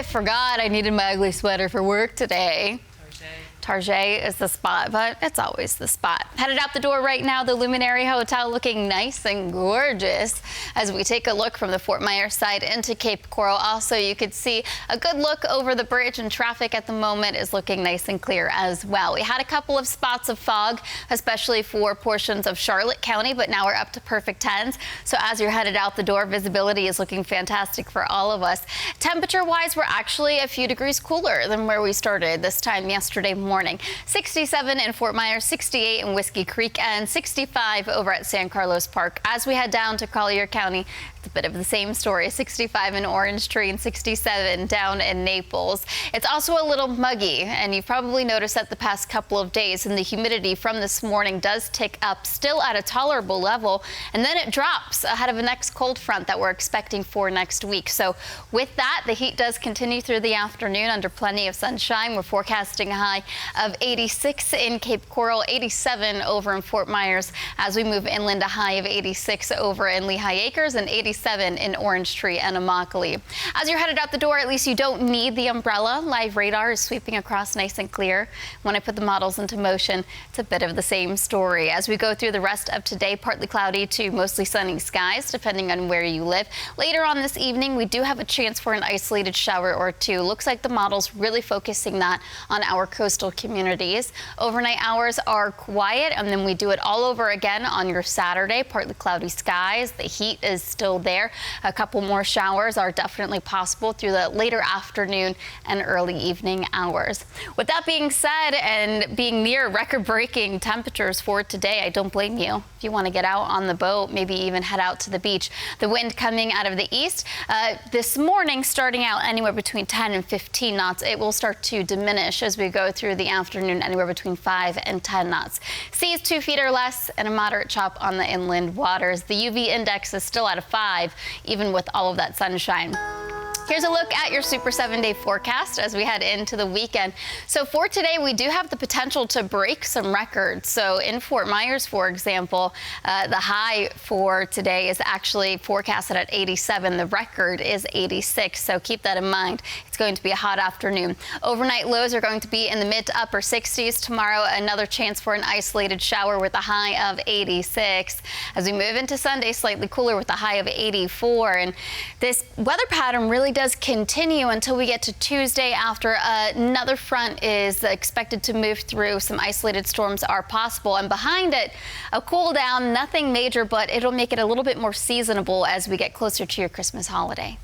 I forgot I needed my ugly sweater for work today. Target is the spot, but it's always the spot. Headed out the door right now, the Luminary Hotel looking nice and gorgeous. As we take a look from the Fort Myers side into Cape Coral, also you could see a good look over the bridge, and traffic at the moment is looking nice and clear as well. We had a couple of spots of fog, especially for portions of Charlotte County, but now we're up to perfect 10s. So as you're headed out the door, visibility is looking fantastic for all of us. Temperature-wise, we're actually a few degrees cooler than where we started this time yesterday morning. 67 in Fort Myers, 68 in Whiskey Creek, and 65 over at San Carlos Park. As we head down to Collier County, it's a bit of the same story. 65 in Orange Tree and 67 down in Naples. It's also a little muggy, and you've probably noticed that the past couple of days, and the humidity from this morning does tick up, still at a tolerable level, and then it drops ahead of a next cold front that we're expecting for next week. So with that, the heat does continue through the afternoon under plenty of sunshine. We're forecasting a high of 86 in Cape Coral, 87 over in Fort Myers. As we move inland, a high of 86 over in Lehigh Acres and 87 in Orange Tree and Immokalee. As you're headed out the door, at least you don't need the umbrella. Live radar is sweeping across nice and clear. When I put the models into motion, it's a bit of the same story. As we go through the rest of today, partly cloudy to mostly sunny skies, depending on where you live. Later on this evening, we do have a chance for an isolated shower or two. Looks like the model's really focusing that on our coastal communities. Overnight hours are quiet, and then we do it all over again on your Saturday. Partly cloudy skies. The heat is still there. A couple more showers are definitely possible through the later afternoon and early evening hours. With that being said, and being near record-breaking temperatures for today, I don't blame you. If you want to get out on the boat, maybe even head out to the beach. The wind coming out of the east this morning, starting out anywhere between 10 and 15 knots. It will start to diminish as we go through the afternoon, anywhere between 5 and 10 knots. Seas 2 feet or less, and a moderate chop on the inland waters. The UV index is still at a 5, even with all of that sunshine. Here's a look at your Super 7-day forecast as we head into the weekend. So for today, we do have the potential to break some records. So in Fort Myers, for example, the high for today is actually forecasted at 87. The record is 86, so keep that in mind. It's going to be a hot afternoon. Overnight lows are going to be in the mid to upper 60s. Tomorrow, another chance for an isolated shower with a high of 86. As we move into Sunday, slightly cooler with a high of 84. And this weather pattern really does continue until we get to Tuesday, after another front is expected to move through. Some isolated storms are possible, and behind it, a cool down, nothing major, but it'll make it a little bit more seasonable as we get closer to your Christmas holiday.